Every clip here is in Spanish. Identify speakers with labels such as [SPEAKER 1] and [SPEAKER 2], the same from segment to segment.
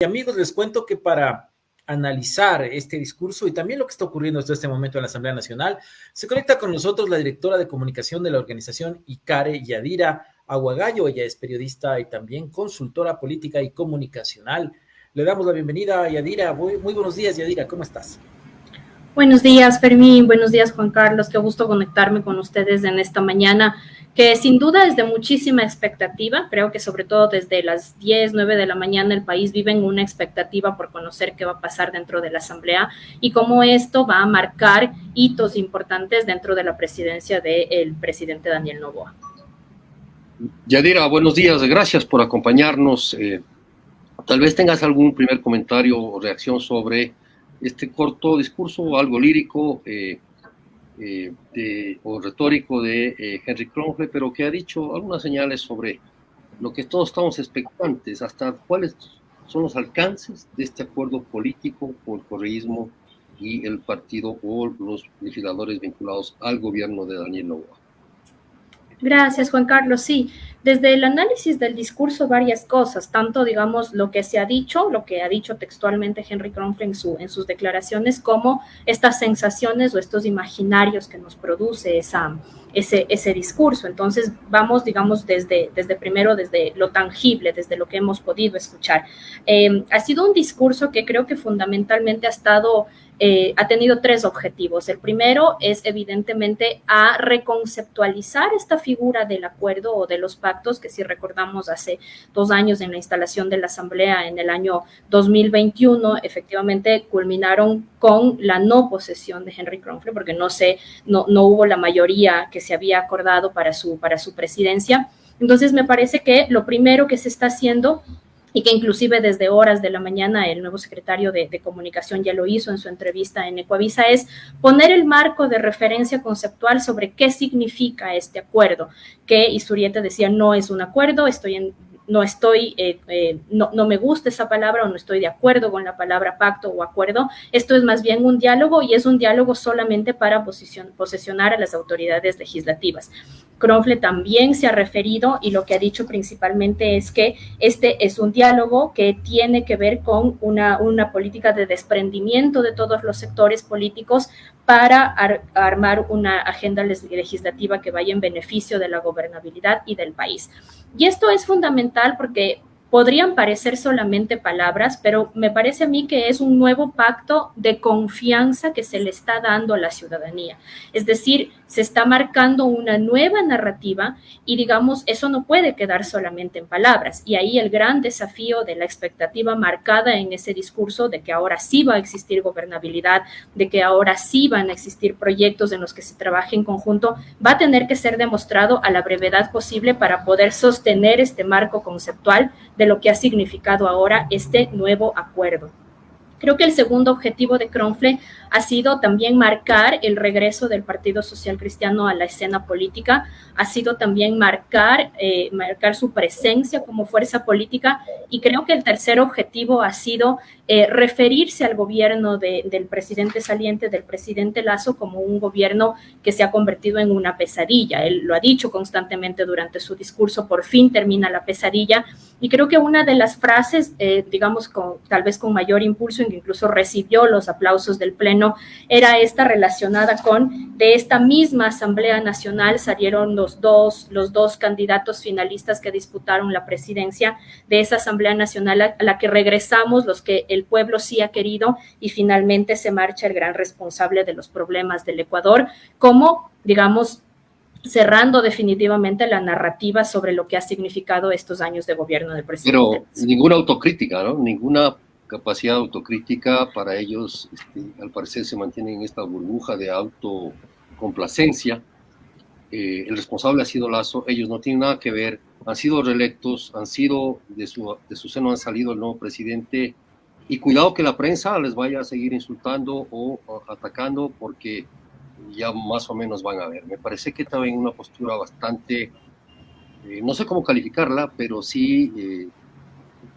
[SPEAKER 1] Y amigos, les cuento que para analizar este discurso y también lo que está ocurriendo hasta este momento en la Asamblea Nacional, se conecta con nosotros la directora de comunicación de la organización ICARE, Yadira Aguagallo. Ella es periodista y también consultora política y comunicacional. Le damos la bienvenida a Yadira. Muy buenos días, Yadira, ¿cómo estás?
[SPEAKER 2] Buenos días, Fermín. Buenos días, Juan Carlos. Qué gusto conectarme con ustedes en esta mañana, que sin duda es de muchísima expectativa. Creo que sobre todo desde las 10, 9 de la mañana el país vive en una expectativa por conocer qué va a pasar dentro de la Asamblea y cómo esto va a marcar hitos importantes dentro de la presidencia del presidente Daniel Noboa.
[SPEAKER 3] Yadira, buenos días. Gracias por acompañarnos. Tal vez tengas algún primer comentario o reacción sobre este corto discurso, algo lírico o retórico de Henry Kronfle, pero que ha dicho algunas señales sobre lo que todos estamos expectantes, hasta cuáles son los alcances de este acuerdo político por el correísmo y el partido o los legisladores vinculados al gobierno de Daniel Noboa.
[SPEAKER 2] Gracias, Juan Carlos. Sí, desde el análisis del discurso varias cosas, tanto, digamos, lo que se ha dicho, lo que ha dicho textualmente Henry Kronfle en sus declaraciones, como estas sensaciones o estos imaginarios que nos produce ese discurso. Entonces, vamos, digamos, desde lo tangible, desde lo que hemos podido escuchar. Ha sido un discurso que creo que fundamentalmente ha tenido tres objetivos. El primero es evidentemente a reconceptualizar esta figura del acuerdo o de los pactos que, si recordamos, hace 2 años en la instalación de la Asamblea en el año 2021 efectivamente culminaron con la no posesión de Henry Kronfle, porque no hubo la mayoría que se había acordado para su presidencia. Entonces me parece que lo primero que se está haciendo, y que inclusive desde horas de la mañana el nuevo secretario de Comunicación ya lo hizo en su entrevista en Ecuavisa, es poner el marco de referencia conceptual sobre qué significa este acuerdo, que Izurieta decía no es un acuerdo, no me gusta esa palabra o no estoy de acuerdo con la palabra pacto o acuerdo. Esto es más bien un diálogo y es un diálogo solamente para posesionar a las autoridades legislativas. Kronfle también se ha referido y lo que ha dicho principalmente es que este es un diálogo que tiene que ver con una política de desprendimiento de todos los sectores políticos para armar una agenda legislativa que vaya en beneficio de la gobernabilidad y del país. Y esto es fundamental porque podrían parecer solamente palabras, pero me parece a mí que es un nuevo pacto de confianza que se le está dando a la ciudadanía. Es decir, se está marcando una nueva narrativa y, digamos, eso no puede quedar solamente en palabras. Y ahí el gran desafío de la expectativa marcada en ese discurso de que ahora sí va a existir gobernabilidad, de que ahora sí van a existir proyectos en los que se trabaje en conjunto, va a tener que ser demostrado a la brevedad posible para poder sostener este marco conceptual de lo que ha significado ahora este nuevo acuerdo. Creo que el segundo objetivo de Kronfle ha sido también marcar el regreso del Partido Social Cristiano a la escena política, ha sido también marcar su presencia como fuerza política, y creo que el tercer objetivo ha sido referirse al gobierno del presidente saliente, del presidente Lasso, como un gobierno que se ha convertido en una pesadilla. Él lo ha dicho constantemente durante su discurso: por fin termina la pesadilla. Y creo que una de las frases, digamos, tal vez con mayor impulso, que incluso recibió los aplausos del Pleno, era esta relacionada con: de esta misma Asamblea Nacional salieron los dos candidatos finalistas que disputaron la presidencia de esa Asamblea Nacional a la que regresamos los que el pueblo sí ha querido, y finalmente se marcha el gran responsable de los problemas del Ecuador, como, digamos, cerrando definitivamente la narrativa sobre lo que ha significado estos años de gobierno del presidente.
[SPEAKER 3] Pero ninguna autocrítica, ¿no? Ninguna capacidad autocrítica para ellos. Al parecer se mantienen en esta burbuja de autocomplacencia. El responsable ha sido Lasso, ellos no tienen nada que ver, han sido reelectos, de su seno han salido el nuevo presidente, y cuidado que la prensa les vaya a seguir insultando o atacando, porque ya más o menos van a ver. Me parece que también una postura bastante, no sé cómo calificarla, pero sí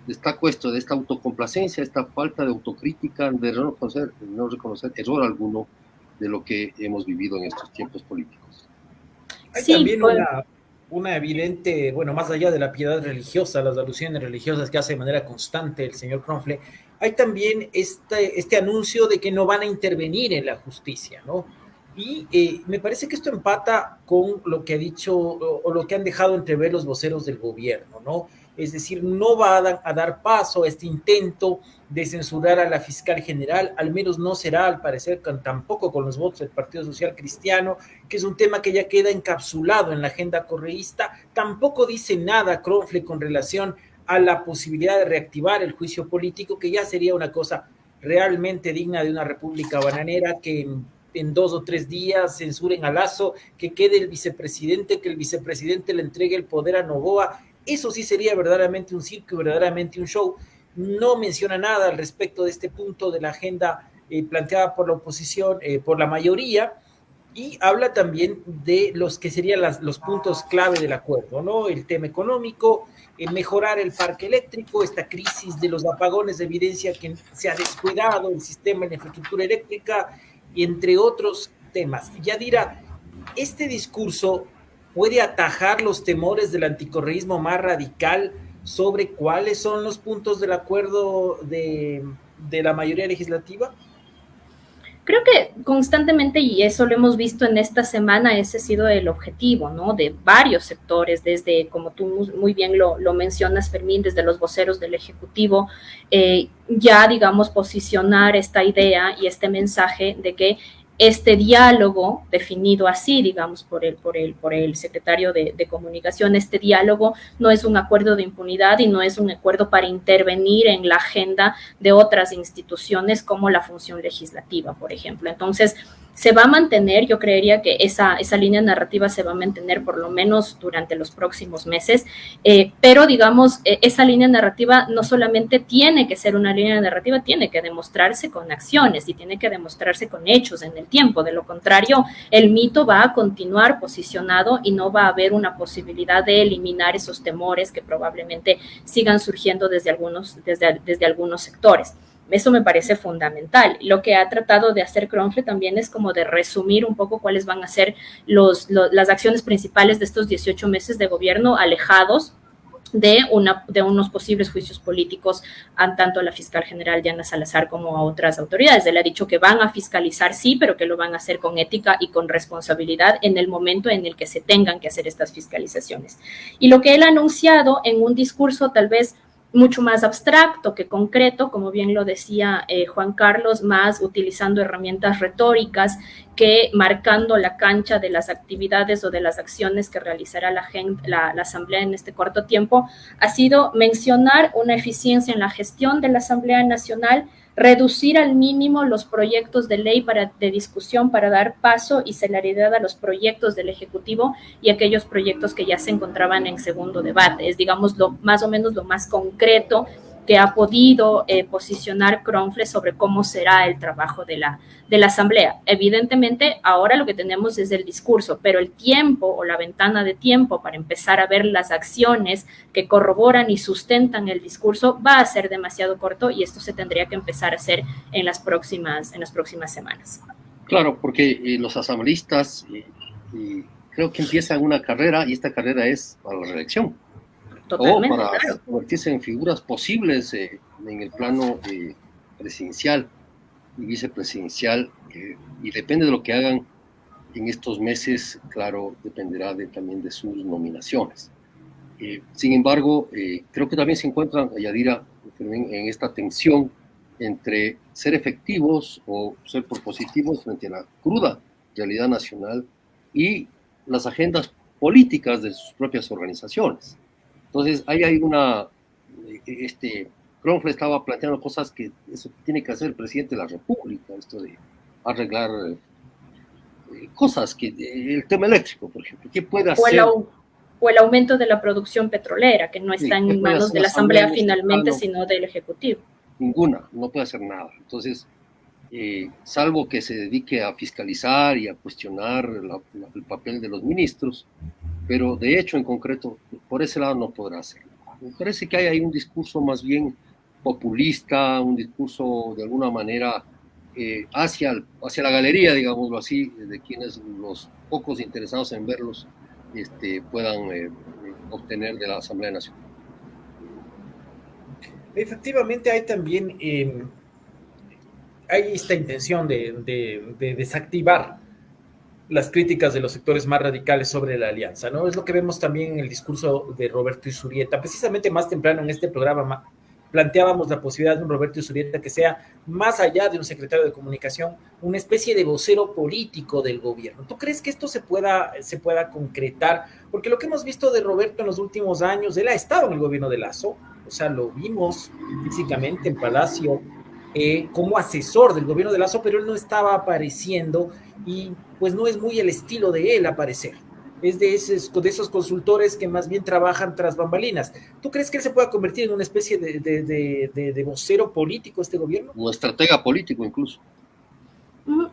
[SPEAKER 3] destaco esto de esta autocomplacencia, esta falta de autocrítica, de no reconocer error alguno de lo que hemos vivido en estos tiempos políticos.
[SPEAKER 1] Hay también una evidente, bueno, más allá de la piedad religiosa, las alusiones religiosas que hace de manera constante el señor Kronfle, hay también este anuncio de que no van a intervenir en la justicia, ¿no? Y me parece que esto empata con lo que ha dicho o lo que han dejado entrever los voceros del gobierno, ¿no? Es decir, no va a dar paso a este intento de censurar a la fiscal general, al menos no será, al parecer, tampoco con los votos del Partido Social Cristiano, que es un tema que ya queda encapsulado en la agenda correísta. Tampoco dice nada Kronfle con relación a la posibilidad de reactivar el juicio político, que ya sería una cosa realmente digna de una república bananera, que en 2 o 3 días censuren a Lazo, que quede el vicepresidente, que el vicepresidente le entregue el poder a Noboa. Eso sí sería verdaderamente un circo y verdaderamente un show. No menciona nada al respecto de este punto de la agenda planteada por la oposición, por la mayoría, y habla también de los que serían los puntos clave del acuerdo, ¿no? El tema económico, mejorar el parque eléctrico, esta crisis de los apagones evidencia que se ha descuidado el sistema en la infraestructura eléctrica, y entre otros temas. Yadira, este discurso puede atajar los temores del anticorreísmo más radical sobre cuáles son los puntos del acuerdo de la mayoría legislativa.
[SPEAKER 2] Creo que constantemente, y eso lo hemos visto en esta semana, ese ha sido el objetivo, ¿no? De varios sectores, desde, como tú muy bien lo mencionas, Fermín, desde los voceros del Ejecutivo, ya, digamos, posicionar esta idea y este mensaje de que este diálogo, definido así, digamos, por el secretario de Comunicación, este diálogo no es un acuerdo de impunidad y no es un acuerdo para intervenir en la agenda de otras instituciones como la función legislativa, por ejemplo. Entonces, se va a mantener, yo creería que esa línea narrativa se va a mantener por lo menos durante los próximos meses, pero digamos, esa línea narrativa no solamente tiene que ser una línea narrativa, tiene que demostrarse con acciones y tiene que demostrarse con hechos en el tiempo. De lo contrario, el mito va a continuar posicionado y no va a haber una posibilidad de eliminar esos temores que probablemente sigan surgiendo desde algunos sectores. Eso me parece fundamental. Lo que ha tratado de hacer Kronfle también es como de resumir un poco cuáles van a ser las acciones principales de estos 18 meses de gobierno, alejados de unos posibles juicios políticos tanto a la fiscal general Diana Salazar como a otras autoridades. Él ha dicho que van a fiscalizar, sí, pero que lo van a hacer con ética y con responsabilidad en el momento en el que se tengan que hacer estas fiscalizaciones. Y lo que él ha anunciado en un discurso tal vez mucho más abstracto que concreto, como bien lo decía Juan Carlos, más utilizando herramientas retóricas que marcando la cancha de las actividades o de las acciones que realizará la Asamblea en este corto tiempo, ha sido mencionar una eficiencia en la gestión de la Asamblea Nacional, reducir al mínimo los proyectos de ley de discusión para dar paso y celeridad a los proyectos del Ejecutivo y aquellos proyectos que ya se encontraban en segundo debate. Es, digamos, más o menos lo más concreto que ha podido posicionar Kronfle sobre cómo será el trabajo de la Asamblea. Evidentemente, ahora lo que tenemos es el discurso, pero el tiempo o la ventana de tiempo para empezar a ver las acciones que corroboran y sustentan el discurso va a ser demasiado corto y esto se tendría que empezar a hacer en las próximas semanas.
[SPEAKER 3] Claro, porque los asambleístas creo que empiezan una carrera y esta carrera es para la reelección.
[SPEAKER 2] Totalmente,
[SPEAKER 3] o para
[SPEAKER 2] claro.
[SPEAKER 3] convertirse en figuras posibles en el plano presidencial y vicepresidencial, y depende de lo que hagan en estos meses, claro, dependerá también de sus nominaciones. Sin embargo, creo que también se encuentran, Yadira, en esta tensión entre ser efectivos o ser propositivos frente a la cruda realidad nacional y las agendas políticas de sus propias organizaciones. Entonces, ahí hay Kronfle estaba planteando cosas que eso tiene que hacer el presidente de la República, esto de arreglar cosas, el tema eléctrico, por ejemplo, ¿qué puede hacer?
[SPEAKER 2] O el aumento de la producción petrolera, que no está en manos de la Asamblea finalmente, sino del Ejecutivo.
[SPEAKER 3] Ninguna, no puede hacer nada. Entonces, salvo que se dedique a fiscalizar y a cuestionar el papel de los ministros, pero de hecho, en concreto, por ese lado no podrá hacerlo. Me parece que hay ahí un discurso más bien populista, un discurso de alguna manera hacia la galería, digámoslo así, de quienes los pocos interesados en verlos puedan obtener de la Asamblea Nacional.
[SPEAKER 1] Efectivamente, hay también hay esta intención de desactivar las críticas de los sectores más radicales sobre la alianza, ¿no? Es lo que vemos también en el discurso de Roberto Izurrieta. Precisamente más temprano en este programa planteábamos la posibilidad de un Roberto Izurrieta que sea, más allá de un secretario de comunicación, una especie de vocero político del gobierno. ¿Tú crees que esto se pueda concretar? Porque lo que hemos visto de Roberto en los últimos años, él ha estado en el gobierno de Lasso, o sea, lo vimos físicamente en Palacio, como asesor del gobierno de Lasso, pero él no estaba apareciendo y pues no es muy el estilo de él aparecer. Es de esos consultores que más bien trabajan tras bambalinas. ¿Tú crees que él se pueda convertir en una especie de vocero político de este gobierno?
[SPEAKER 3] O estratega político incluso.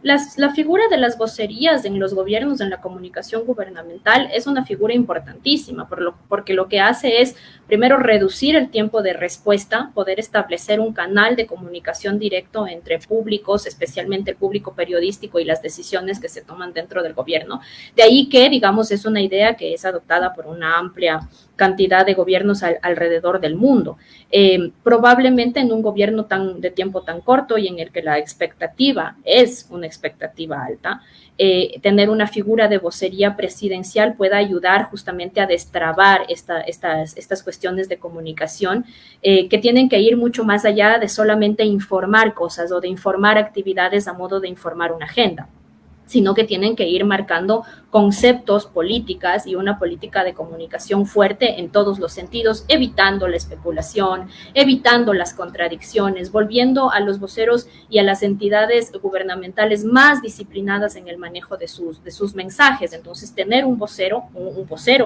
[SPEAKER 2] La figura de las vocerías en los gobiernos, en la comunicación gubernamental, es una figura importantísima, porque lo que hace es, primero, reducir el tiempo de respuesta, poder establecer un canal de comunicación directo entre públicos, especialmente el público periodístico y las decisiones que se toman dentro del gobierno. De ahí que, digamos, es una idea que es adoptada por una amplia cantidad de gobiernos alrededor del mundo. Probablemente en un gobierno de tiempo tan corto y en el que la expectativa es una expectativa alta, tener una figura de vocería presidencial pueda ayudar justamente a destrabar estas cuestiones de comunicación que tienen que ir mucho más allá de solamente informar cosas o de informar actividades a modo de informar una agenda, sino que tienen que ir marcando conceptos, políticas y una política de comunicación fuerte en todos los sentidos, evitando la especulación, evitando las contradicciones, volviendo a los voceros y a las entidades gubernamentales más disciplinadas en el manejo de sus mensajes. Entonces, tener un vocero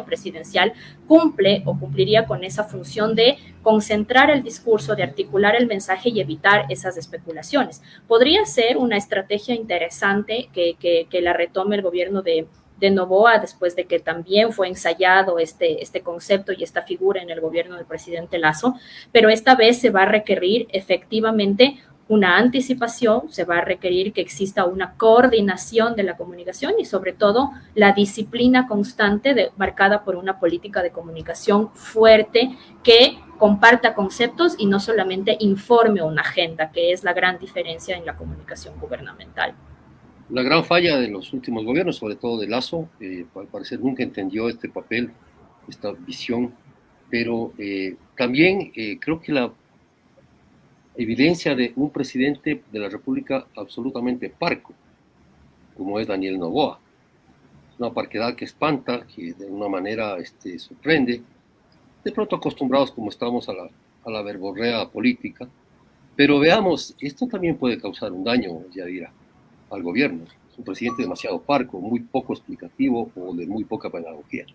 [SPEAKER 2] presidencial cumpliría con esa función de concentrar el discurso, de articular el mensaje y evitar esas especulaciones. Podría ser una estrategia interesante que la retome el gobierno de Noboa, después de que también fue ensayado este concepto y esta figura en el gobierno del presidente Lasso, pero esta vez se va a requerir efectivamente una anticipación, se va a requerir que exista una coordinación de la comunicación y sobre todo la disciplina constante marcada por una política de comunicación fuerte que comparta conceptos y no solamente informe una agenda, que es la gran diferencia en la comunicación gubernamental.
[SPEAKER 3] La gran falla de los últimos gobiernos, sobre todo de Lasso, al parecer nunca entendió este papel, esta visión, pero también creo que la evidencia de un presidente de la República absolutamente parco, como es Daniel Noboa, una parquedad que espanta, que de alguna manera sorprende, de pronto acostumbrados como estamos a la verborrea política, pero veamos, esto también puede causar un daño, Yadira, al gobierno. Es un presidente demasiado parco, muy poco explicativo o de muy poca pedagogía.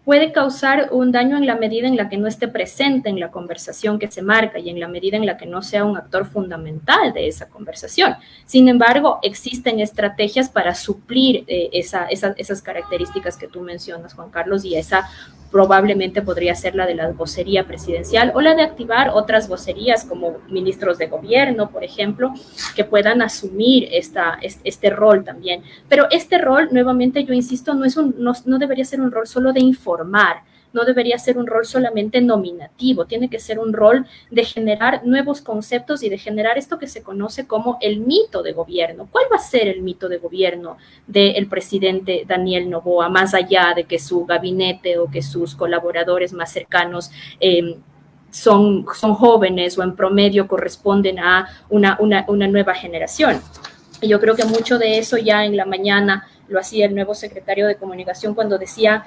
[SPEAKER 2] Puede causar un daño en la medida en la que no esté presente en la conversación que se marca y en la medida en la que no sea un actor fundamental de esa conversación. Sin embargo, existen estrategias para suplir esas características que tú mencionas, Juan Carlos, y esa probablemente podría ser la de la vocería presidencial o la de activar otras vocerías como ministros de gobierno, por ejemplo, que puedan asumir este rol también. Pero este rol, nuevamente yo insisto, no debería ser un rol solo de informar, no debería ser un rol solamente nominativo, tiene que ser un rol de generar nuevos conceptos y de generar esto que se conoce como el mito de gobierno. ¿Cuál va a ser el mito de gobierno del presidente Daniel Noboa, más allá de que su gabinete o que sus colaboradores más cercanos son jóvenes o en promedio corresponden a una nueva generación? Y yo creo que mucho de eso ya en la mañana lo hacía el nuevo secretario de Comunicación cuando decía,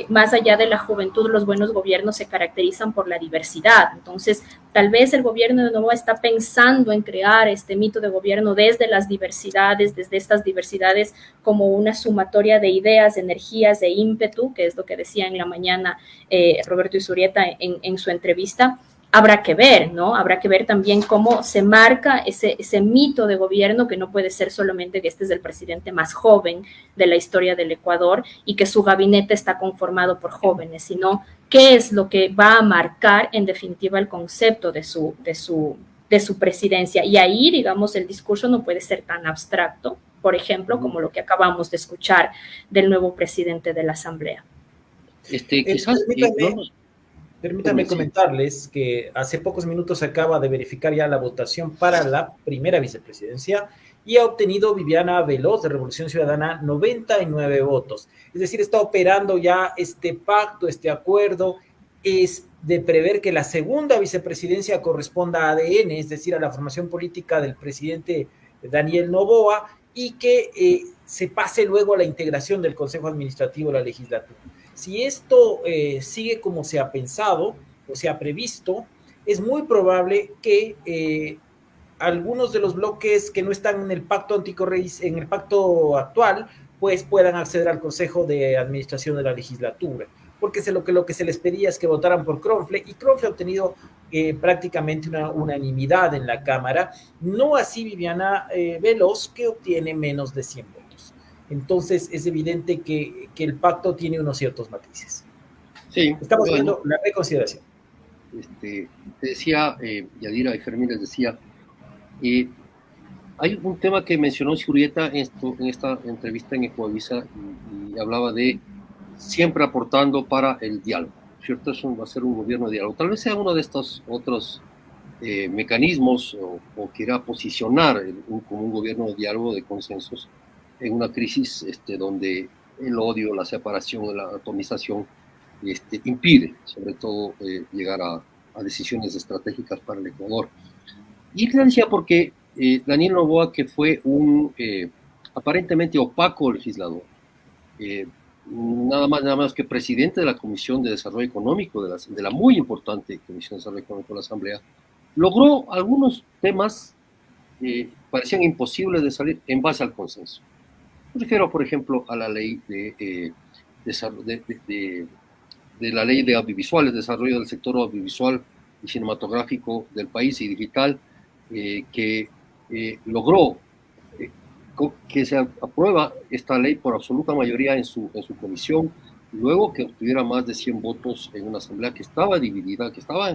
[SPEAKER 2] más allá de la juventud, los buenos gobiernos se caracterizan por la diversidad. Entonces, tal vez el gobierno de Noboa está pensando en crear este mito de gobierno desde las diversidades, desde estas diversidades como una sumatoria de ideas, energías, de ímpetu, que es lo que decía en la mañana Roberto Izurrieta en su entrevista. Habrá que ver, ¿no? Habrá que ver también cómo se marca ese mito de gobierno que no puede ser solamente que este es el presidente más joven de la historia del Ecuador y que su gabinete está conformado por jóvenes, sino qué es lo que va a marcar en definitiva el concepto de su presidencia. Y ahí, digamos, el discurso no puede ser tan abstracto, por ejemplo, como lo que acabamos de escuchar del nuevo presidente de la Asamblea.
[SPEAKER 3] Quizás
[SPEAKER 1] Permítame comentarles que hace pocos minutos se acaba de verificar ya la votación para la primera vicepresidencia y ha obtenido Viviana Veloz de Revolución Ciudadana 99 votos. Es decir, está operando ya este pacto, este acuerdo, es de prever que la segunda vicepresidencia corresponda a ADN, es decir, a la formación política del presidente Daniel Noboa, y que se pase luego a la integración del Consejo Administrativo de la legislatura. Si esto sigue como se ha pensado o se ha previsto, es muy probable que algunos de los bloques que no están en el pacto anticorreísta, en el pacto actual, pues puedan acceder al Consejo de Administración de la legislatura, porque lo que se les pedía es que votaran por Cronfle, y Cronfle ha obtenido prácticamente una unanimidad en la Cámara, no así Viviana Veloz, que obtiene menos de 100 votos. Entonces es evidente que el pacto tiene unos ciertos matices.
[SPEAKER 3] Sí,
[SPEAKER 1] estamos viendo la reconsideración.
[SPEAKER 3] Te decía, Yadira y Fermín les decía, hay un tema que mencionó Zurrieta en esta entrevista en Ecoavisa y hablaba de siempre aportando para el diálogo, ¿cierto? Va a ser un gobierno de diálogo. Tal vez sea uno de estos otros mecanismos o quiera posicionar como un gobierno de diálogo, de consensos, en una crisis donde el odio, la separación, la atomización impide, sobre todo, llegar a decisiones estratégicas para el Ecuador. Y le decía porque Daniel Noboa, que fue un aparentemente opaco legislador, nada más que presidente de la Comisión de Desarrollo Económico, de la muy importante Comisión de Desarrollo Económico de la Asamblea, logró algunos temas que parecían imposibles de salir en base al consenso. Me refiero, por ejemplo, a la ley de la ley de audiovisuales, desarrollo del sector audiovisual y cinematográfico del país y digital, que logró que se aprueba esta ley por absoluta mayoría en su comisión, luego que obtuviera más de 100 votos en una asamblea que estaba dividida, que estaba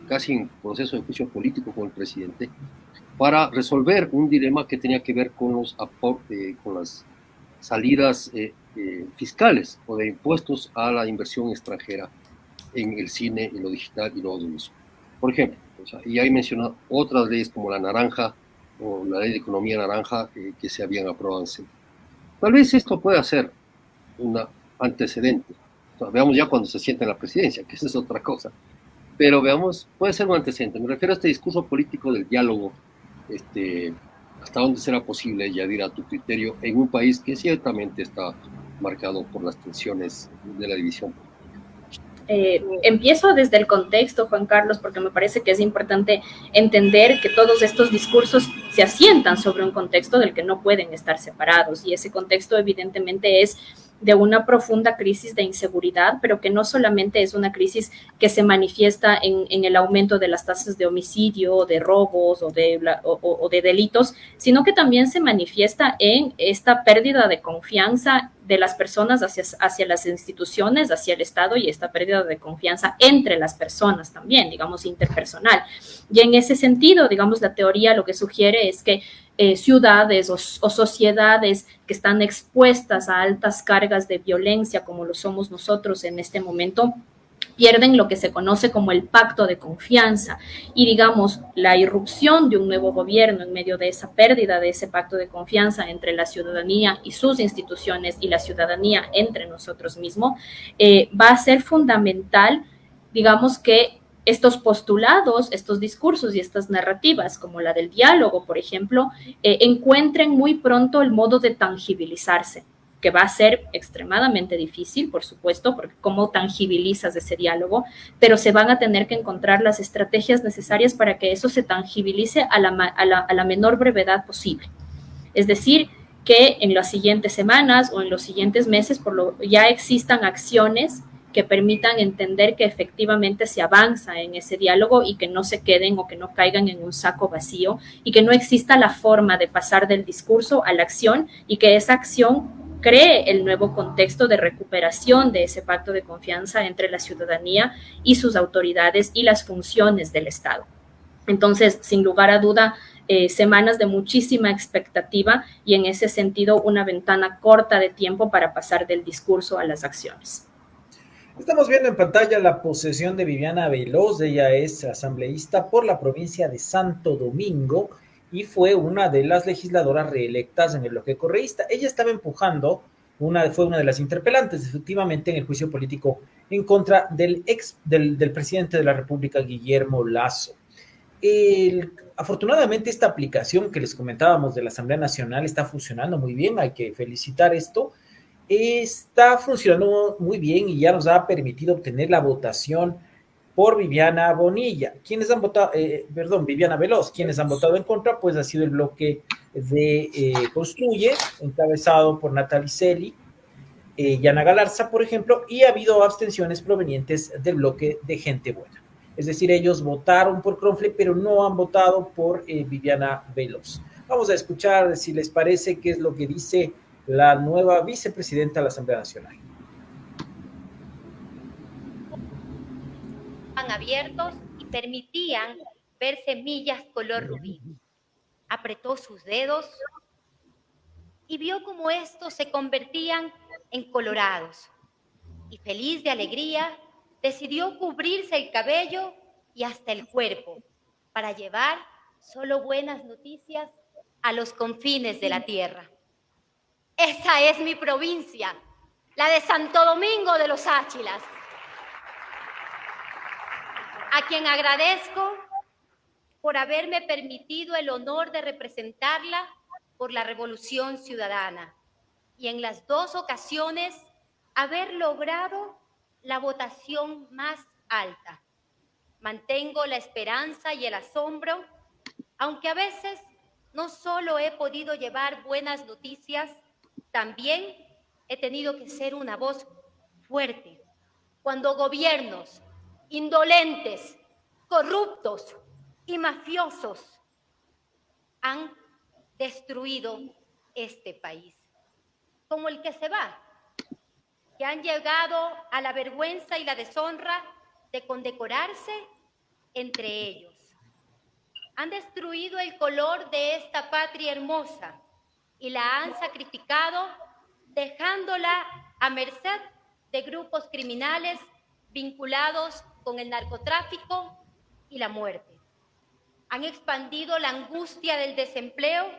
[SPEAKER 3] casi en proceso de juicio político con el presidente, para resolver un dilema que tenía que ver con con las salidas fiscales o de impuestos a la inversión extranjera en el cine, en lo digital y lo audiovisual. Por ejemplo, y ahí menciona otras leyes como la naranja o la ley de economía naranja que se habían aprobado en Senado. Tal vez esto pueda ser un antecedente. Veamos ya cuando se sienta en la presidencia, que esa es otra cosa. Pero veamos, puede ser un antecedente. Me refiero a este discurso político del diálogo, hasta dónde será posible, Yadira, a tu criterio, en un país que ciertamente está marcado por las tensiones de la división política.
[SPEAKER 2] Empiezo desde el contexto, Juan Carlos, porque me parece que es importante entender que todos estos discursos se asientan sobre un contexto del que no pueden estar separados, y ese contexto evidentemente es de una profunda crisis de inseguridad, pero que no solamente es una crisis que se manifiesta en el aumento de las tasas de homicidio, de robos o de delitos, sino que también se manifiesta en esta pérdida de confianza de las personas hacia las instituciones, hacia el Estado, y esta pérdida de confianza entre las personas también, digamos, interpersonal. Y en ese sentido, digamos, la teoría lo que sugiere es que ciudades o sociedades que están expuestas a altas cargas de violencia, como lo somos nosotros en este momento, pierden lo que se conoce como el pacto de confianza, y digamos la irrupción de un nuevo gobierno en medio de esa pérdida de ese pacto de confianza entre la ciudadanía y sus instituciones y la ciudadanía entre nosotros mismos, va a ser fundamental, digamos, que estos postulados, estos discursos y estas narrativas, como la del diálogo, por ejemplo, encuentren muy pronto el modo de tangibilizarse, que va a ser extremadamente difícil, por supuesto, porque cómo tangibilizas ese diálogo, pero se van a tener que encontrar las estrategias necesarias para que eso se tangibilice a la menor brevedad posible. Es decir, que en las siguientes semanas o en los siguientes meses ya existan acciones que permitan entender que efectivamente se avanza en ese diálogo y que no se queden o que no caigan en un saco vacío, y que no exista la forma de pasar del discurso a la acción, y que esa acción cree el nuevo contexto de recuperación de ese pacto de confianza entre la ciudadanía y sus autoridades y las funciones del Estado. Entonces, sin lugar a duda, semanas de muchísima expectativa y en ese sentido una ventana corta de tiempo para pasar del discurso a las acciones.
[SPEAKER 1] Estamos viendo en pantalla la posesión de Viviana Veloz. Ella es asambleísta por la provincia de Santo Domingo y fue una de las legisladoras reelectas en el bloque correísta. Ella estaba empujando, fue una de las interpelantes, efectivamente, en el juicio político en contra del presidente de la República, Guillermo Lasso. Afortunadamente, esta aplicación que les comentábamos de la Asamblea Nacional está funcionando muy bien, hay que felicitar esto. Está funcionando muy bien y ya nos ha permitido obtener la votación por Viviana Bonilla. ¿Quiénes han votado? Viviana Veloz. ¿Quiénes han votado en contra? Pues ha sido el bloque de Construye, encabezado por Natalie Celi, Yana Galarza, por ejemplo, y ha habido abstenciones provenientes del bloque de Gente Buena. Es decir, ellos votaron por Cronfle, pero no han votado por Viviana Veloz. Vamos a escuchar, si les parece, qué es lo que dice la nueva vicepresidenta de la Asamblea Nacional.
[SPEAKER 4] Abiertos y permitían ver semillas color rubí. Apretó sus dedos y vio cómo estos se convertían en colorados. Y feliz de alegría, decidió cubrirse el cabello y hasta el cuerpo para llevar solo buenas noticias a los confines de la tierra. Esa es mi provincia, la de Santo Domingo de los Áchilas, a quien agradezco por haberme permitido el honor de representarla por la Revolución Ciudadana y en las dos ocasiones haber logrado la votación más alta. Mantengo la esperanza y el asombro, aunque a veces no solo he podido llevar buenas noticias, también he tenido que ser una voz fuerte cuando gobiernos indolentes, corruptos y mafiosos han destruido este país, como el que se va, que han llegado a la vergüenza y la deshonra de condecorarse entre ellos. Han destruido el color de esta patria hermosa y la han sacrificado dejándola a merced de grupos criminales vinculados con el narcotráfico y la muerte. Han expandido la angustia del desempleo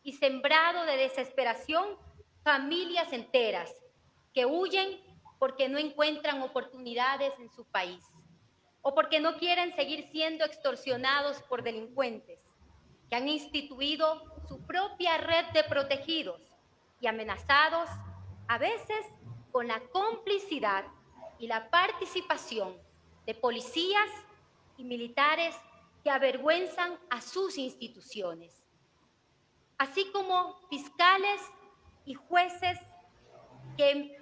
[SPEAKER 4] y sembrado de desesperación familias enteras que huyen porque no encuentran oportunidades en su país o porque no quieren seguir siendo extorsionados por delincuentes que han instituido su propia red de protegidos y amenazados a veces con la complicidad y la participación de policías y militares que avergüenzan a sus instituciones, así como fiscales y jueces que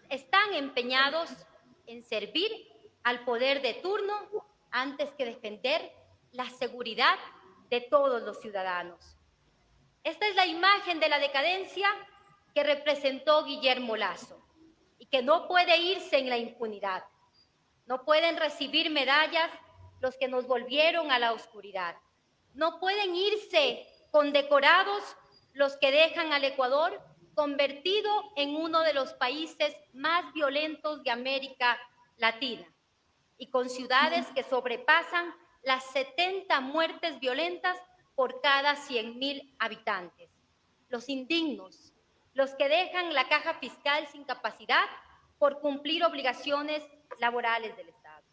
[SPEAKER 4] están empeñados en servir al poder de turno antes que defender la seguridad de todos los ciudadanos. Esta es la imagen de la decadencia que representó Guillermo Lasso y que no puede irse en la impunidad. No pueden recibir medallas los que nos volvieron a la oscuridad. No pueden irse condecorados los que dejan al Ecuador convertido en uno de los países más violentos de América Latina y con ciudades que sobrepasan las 70 muertes violentas por cada 100,000 habitantes. Los indignos, los que dejan la caja fiscal sin capacidad por cumplir obligaciones laborales del Estado.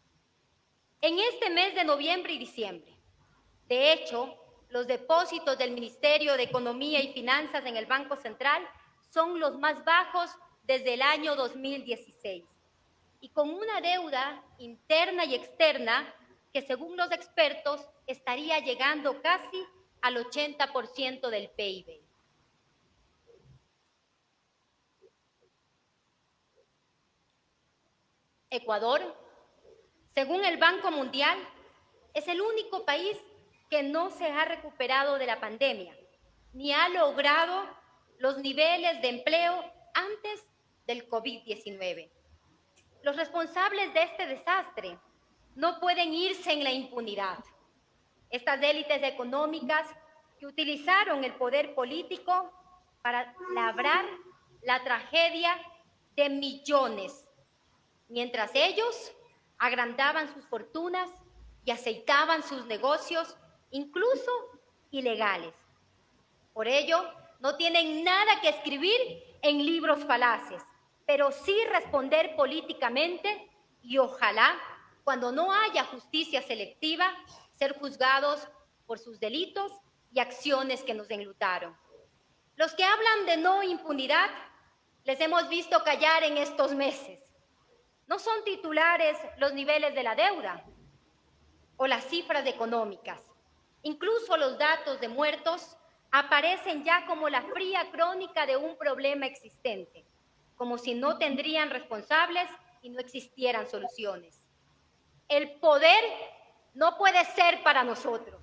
[SPEAKER 4] En este mes de noviembre y diciembre, de hecho, los depósitos del Ministerio de Economía y Finanzas en el Banco Central son los más bajos desde el año 2016 y con una deuda interna y externa que según los expertos estaría llegando casi al 80% del PIB. Ecuador, según el Banco Mundial, es el único país que no se ha recuperado de la pandemia, ni ha logrado los niveles de empleo antes del COVID-19. Los responsables de este desastre no pueden irse en la impunidad. Estas élites económicas que utilizaron el poder político para labrar la tragedia de millones, mientras ellos agrandaban sus fortunas y aceitaban sus negocios, incluso ilegales. Por ello, no tienen nada que escribir en libros falaces, pero sí responder políticamente y ojalá, cuando no haya justicia selectiva, ser juzgados por sus delitos y acciones que nos enlutaron. Los que hablan de no impunidad, les hemos visto callar en estos meses. No son titulares los niveles de la deuda o las cifras económicas. Incluso los datos de muertos aparecen ya como la fría crónica de un problema existente, como si no tendrían responsables y no existieran soluciones. El poder no puede ser para nosotros,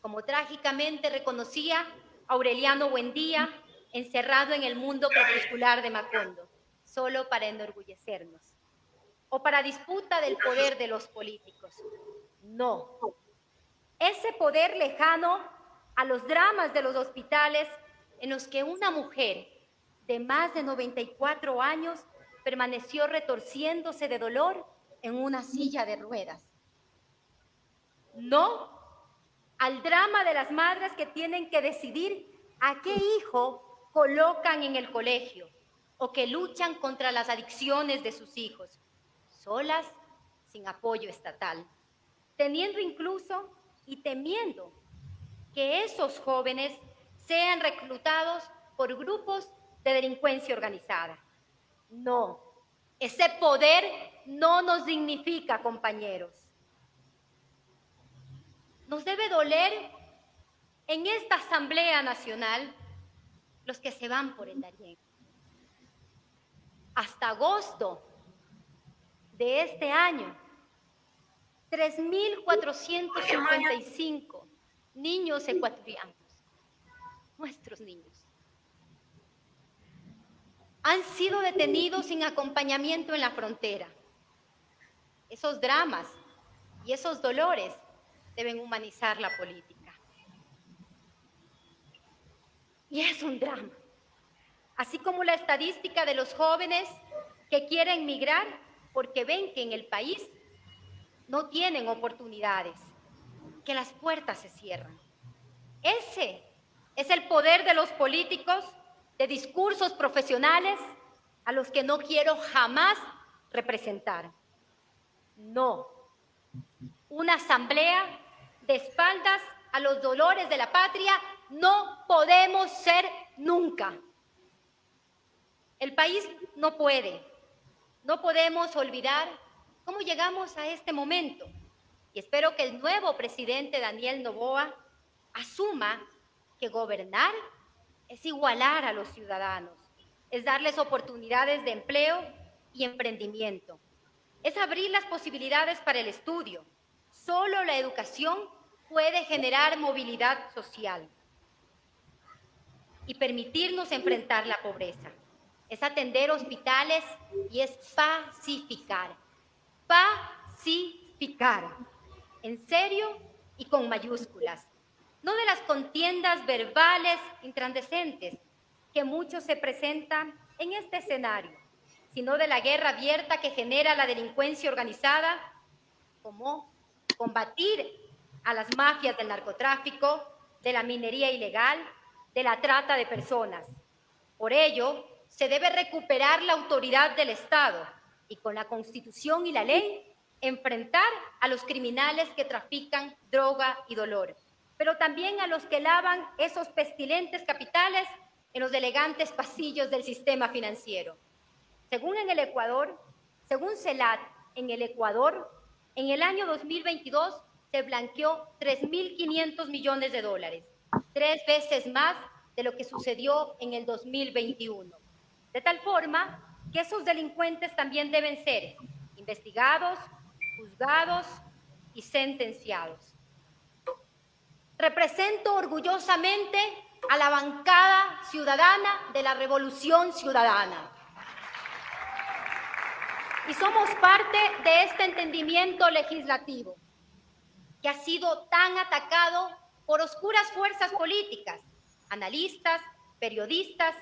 [SPEAKER 4] como trágicamente reconocía Aureliano Buendía, encerrado en el mundo crepuscular de Macondo, solo para enorgullecernos, o para disputa del poder de los políticos. No. Ese poder lejano a los dramas de los hospitales en los que una mujer de más de 94 años permaneció retorciéndose de dolor en una silla de ruedas. No al drama de las madres que tienen que decidir a qué hijo colocan en el colegio o que luchan contra las adicciones de sus hijos, solas, sin apoyo estatal, teniendo incluso y temiendo que esos jóvenes sean reclutados por grupos de delincuencia organizada. No, ese poder no nos dignifica, compañeros. Nos debe doler en esta Asamblea Nacional los que se van por el Darién. Hasta agosto de este año, 3.455 niños ecuatorianos, nuestros niños, han sido detenidos sin acompañamiento en la frontera. Esos dramas y esos dolores deben humanizar la política. Y es un drama. Así como la estadística de los jóvenes que quieren migrar porque ven que en el país no tienen oportunidades, que las puertas se cierran. Ese es el poder de los políticos, de discursos profesionales a los que no quiero jamás representar. No. Una asamblea de espaldas a los dolores de la patria no podemos ser nunca. El país no podemos olvidar cómo llegamos a este momento. Y espero que el nuevo presidente Daniel Noboa asuma que gobernar es igualar a los ciudadanos, es darles oportunidades de empleo y emprendimiento, es abrir las posibilidades para el estudio. Solo la educación puede generar movilidad social y permitirnos enfrentar la pobreza. Es atender hospitales y es pacificar. Pacificar. En serio y con mayúsculas. No de las contiendas verbales incandescentes que muchos se presentan en este escenario, sino de la guerra abierta que genera la delincuencia organizada, como combatir a las mafias del narcotráfico, de la minería ilegal, de la trata de personas. Por ello, se debe recuperar la autoridad del Estado y con la Constitución y la ley enfrentar a los criminales que trafican droga y dolor, pero también a los que lavan esos pestilentes capitales en los elegantes pasillos del sistema financiero. Según CELAT, en el Ecuador, en el año 2022 se blanqueó 3.500 millones de dólares, 3 veces más de lo que sucedió en el 2021. De tal forma que esos delincuentes también deben ser investigados, juzgados y sentenciados. Represento orgullosamente a la bancada ciudadana de la Revolución Ciudadana. Y somos parte de este entendimiento legislativo que ha sido tan atacado por oscuras fuerzas políticas, analistas, periodistas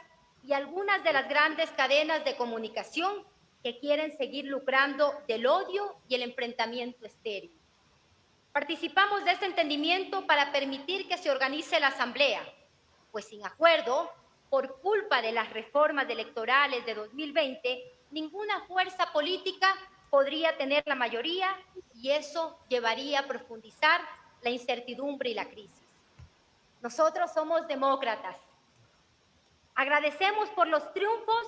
[SPEAKER 4] y algunas de las grandes cadenas de comunicación que quieren seguir lucrando del odio y el enfrentamiento estéril. Participamos de este entendimiento para permitir que se organice la Asamblea, pues sin acuerdo, por culpa de las reformas electorales de 2020, ninguna fuerza política podría tener la mayoría y eso llevaría a profundizar la incertidumbre y la crisis. Nosotros somos demócratas. Agradecemos por los triunfos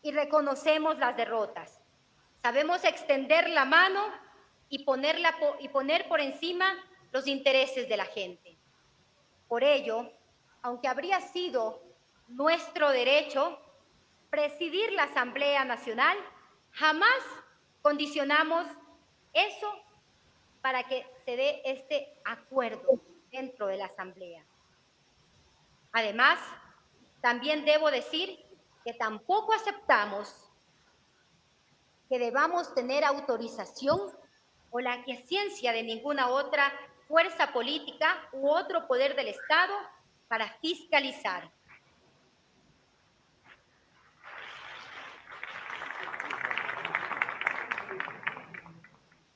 [SPEAKER 4] y reconocemos las derrotas. Sabemos extender la mano y poner por encima los intereses de la gente. Por ello, aunque habría sido nuestro derecho presidir la Asamblea Nacional, jamás condicionamos eso para que se dé este acuerdo dentro de la Asamblea. Además, también debo decir que tampoco aceptamos que debamos tener autorización o la aquiescencia de ninguna otra fuerza política u otro poder del Estado para fiscalizar.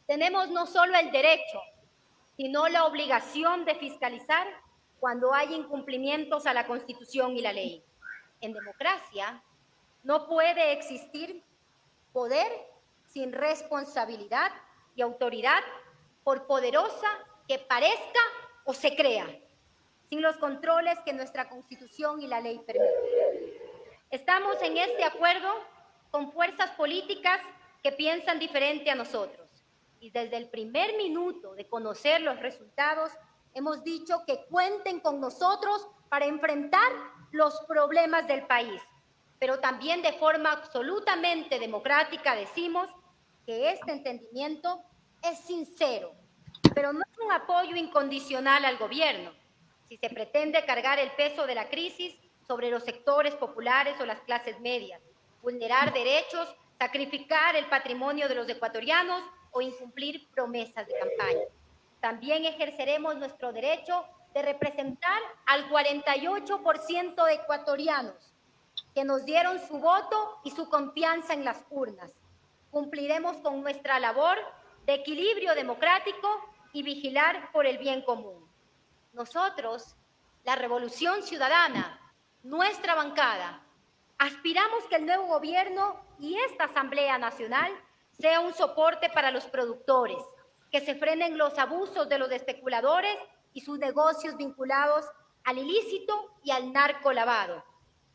[SPEAKER 4] Tenemos no solo el derecho, sino la obligación de fiscalizar cuando hay incumplimientos a la Constitución y la ley. En democracia no puede existir poder sin responsabilidad y autoridad, por poderosa que parezca o se crea, sin los controles que nuestra Constitución y la ley permiten. Estamos en este acuerdo con fuerzas políticas que piensan diferente a nosotros. Y desde el primer minuto de conocer los resultados, hemos dicho que cuenten con nosotros para enfrentar los problemas del país. Pero también de forma absolutamente democrática decimos que este entendimiento es sincero, pero no es un apoyo incondicional al gobierno. Si se pretende cargar el peso de la crisis sobre los sectores populares o las clases medias, vulnerar derechos, sacrificar el patrimonio de los ecuatorianos o incumplir promesas de campaña. También ejerceremos nuestro derecho de representar al 48% de ecuatorianos que nos dieron su voto y su confianza en las urnas. Cumpliremos con nuestra labor de equilibrio democrático y vigilar por el bien común. Nosotros, la Revolución Ciudadana, nuestra bancada, aspiramos que el nuevo gobierno y esta Asamblea Nacional sea un soporte para los productores, que se frenen los abusos de los especuladores y sus negocios vinculados al ilícito y al narcolavado.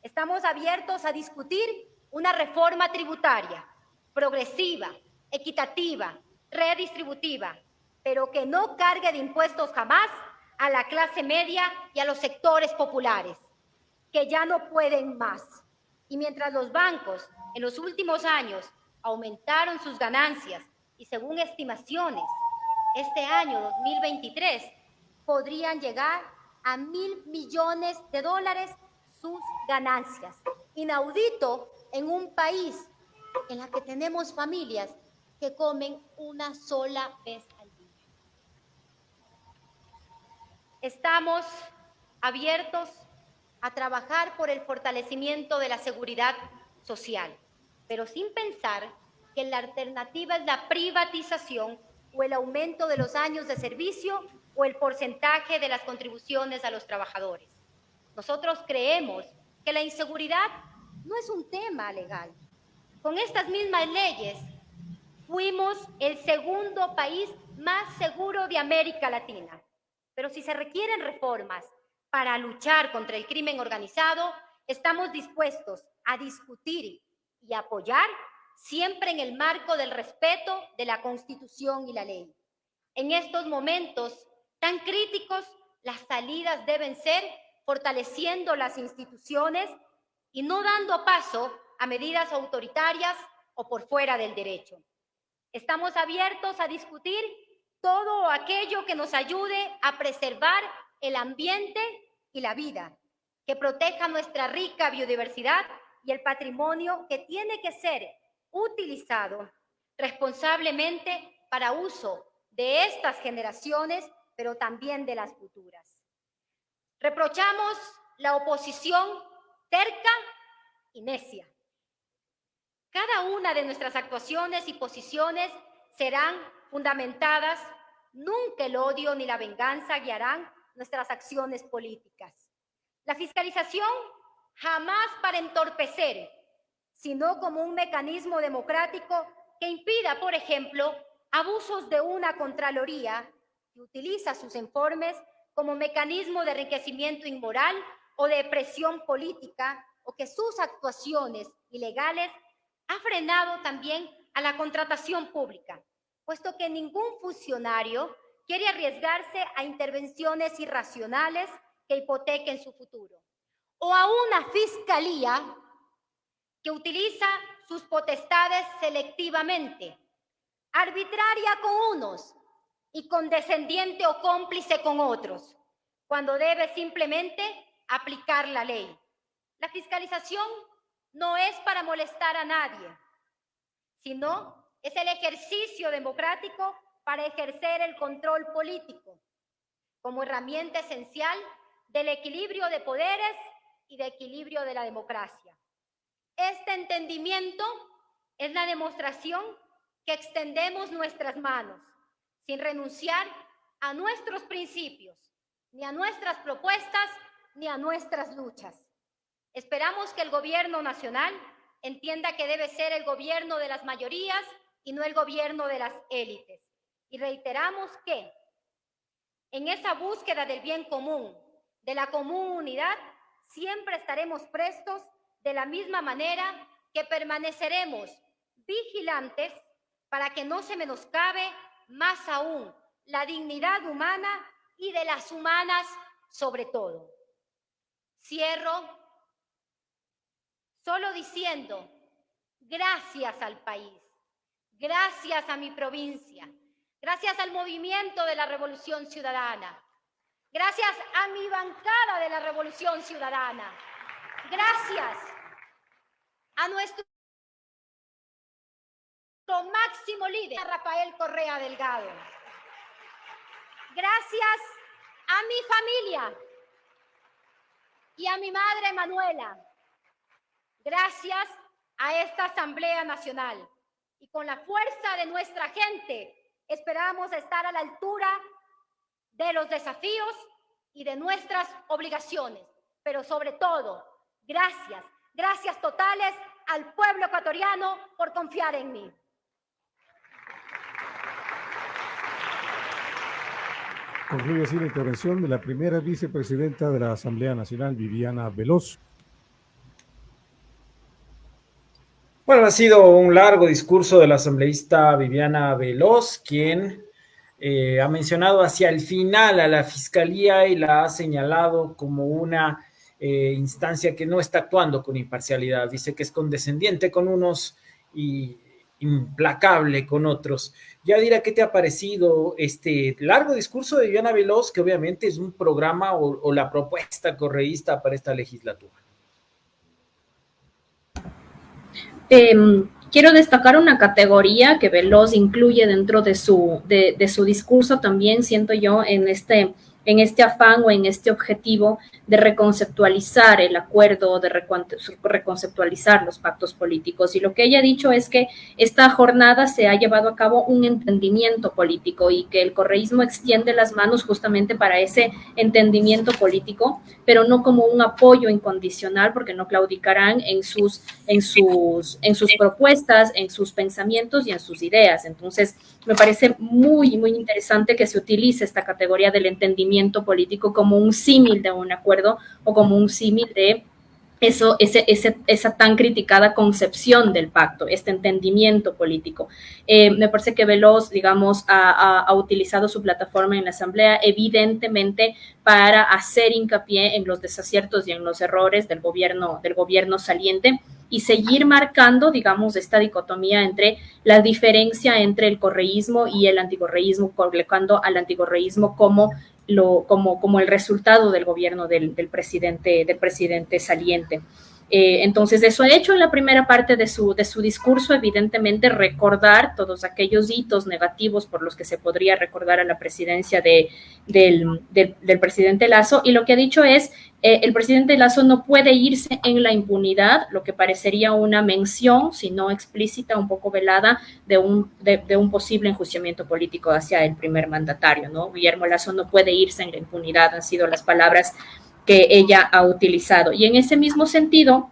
[SPEAKER 4] Estamos abiertos a discutir una reforma tributaria progresiva, equitativa, redistributiva, pero que no cargue de impuestos jamás a la clase media y a los sectores populares, que ya no pueden más. Y mientras los bancos en los últimos años aumentaron sus ganancias y según estimaciones, este año 2023 podrían llegar a $1.000 millones sus ganancias. Inaudito en un país en el que tenemos familias que comen una sola vez al día. Estamos abiertos a trabajar por el fortalecimiento de la seguridad social, pero sin pensar que la alternativa es la privatización o el aumento de los años de servicio o el porcentaje de las contribuciones a los trabajadores. Nosotros creemos que la inseguridad no es un tema legal. Con estas mismas leyes fuimos el segundo país más seguro de América Latina. Pero si se requieren reformas para luchar contra el crimen organizado, estamos dispuestos a discutir y apoyar siempre en el marco del respeto de la Constitución y la ley. En estos momentos tan críticos, las salidas deben ser fortaleciendo las instituciones y no dando paso a medidas autoritarias o por fuera del derecho. Estamos abiertos a discutir todo aquello que nos ayude a preservar el ambiente y la vida, que proteja nuestra rica biodiversidad y el patrimonio que tiene que ser utilizado responsablemente para uso de estas generaciones, pero también de las futuras. Reprochamos la oposición terca y necia. Cada una de nuestras actuaciones y posiciones serán fundamentadas. Nunca el odio ni la venganza guiarán nuestras acciones políticas. La fiscalización jamás para entorpecer, sino como un mecanismo democrático que impida, por ejemplo, abusos de una Contraloría que utiliza sus informes como mecanismo de enriquecimiento inmoral o de presión política, o que sus actuaciones ilegales ha frenado también a la contratación pública, puesto que ningún funcionario quiere arriesgarse a intervenciones irracionales que hipotequen su futuro, o a una fiscalía que utiliza sus potestades selectivamente, arbitraria con unos y condescendiente o cómplice con otros, cuando debe simplemente aplicar la ley. La fiscalización no es para molestar a nadie, sino es el ejercicio democrático para ejercer el control político como herramienta esencial del equilibrio de poderes y de equilibrio de la democracia. Este entendimiento es la demostración que extendemos nuestras manos sin renunciar a nuestros principios, ni a nuestras propuestas, ni a nuestras luchas. Esperamos que el gobierno nacional entienda que debe ser el gobierno de las mayorías y no el gobierno de las élites. Y reiteramos que en esa búsqueda del bien común, de la común unidad, siempre estaremos prestos, de la misma manera que permaneceremos vigilantes para que no se menoscabe más aún la dignidad humana y de las humanas sobre todo. Cierro solo diciendo gracias al país, gracias a mi provincia, gracias al movimiento de la Revolución Ciudadana, gracias a mi bancada de la Revolución Ciudadana, gracias a nuestro máximo líder, Rafael Correa Delgado. Gracias a mi familia y a mi madre Manuela. Gracias a esta Asamblea Nacional. Y con la fuerza de nuestra gente, esperamos estar a la altura de los desafíos y de nuestras obligaciones. Pero sobre todo, gracias totales al pueblo ecuatoriano por confiar en mí.
[SPEAKER 5] Concluye así la intervención de la primera vicepresidenta de la Asamblea Nacional, Viviana Veloz.
[SPEAKER 1] Bueno, ha sido un largo discurso de la asambleísta Viviana Veloz, quien ha mencionado hacia el final a la Fiscalía y la ha señalado como una instancia que no está actuando con imparcialidad. Dice que es condescendiente con unos y implacable con otros. Yadira, ¿qué te ha parecido este largo discurso de Viviana Veloz, que obviamente es un programa o la propuesta correísta para esta legislatura?
[SPEAKER 2] Quiero destacar una categoría que Veloz incluye dentro de su discurso también, siento yo, en este afán o en este objetivo de reconceptualizar el acuerdo, de reconceptualizar los pactos políticos. Y lo que ella ha dicho es que esta jornada se ha llevado a cabo un entendimiento político y que el correísmo extiende las manos justamente para ese entendimiento político, pero no como un apoyo incondicional, porque no claudicarán en sus propuestas, en sus pensamientos y en sus ideas. Entonces, me parece muy, muy interesante que se utilice esta categoría del entendimiento político como un símil de un acuerdo o como un símil de esa tan criticada concepción del pacto, este entendimiento político. Me parece que Veloz, digamos, ha utilizado su plataforma en la Asamblea evidentemente para hacer hincapié en los desaciertos y en los errores del gobierno saliente y seguir marcando, digamos, esta dicotomía entre la diferencia entre el correísmo y el anticorreísmo, colocando al anticorreísmo como el resultado del gobierno del presidente saliente. Entonces, eso ha hecho en la primera parte de su discurso, evidentemente recordar todos aquellos hitos negativos por los que se podría recordar a la presidencia del presidente Lasso, y lo que ha dicho es, el presidente Lasso no puede irse en la impunidad, lo que parecería una mención, si no explícita, un poco velada, de un posible enjuiciamiento político hacia el primer mandatario, ¿no? Guillermo Lasso no puede irse en la impunidad, han sido las palabras que ella ha utilizado. Y en ese mismo sentido,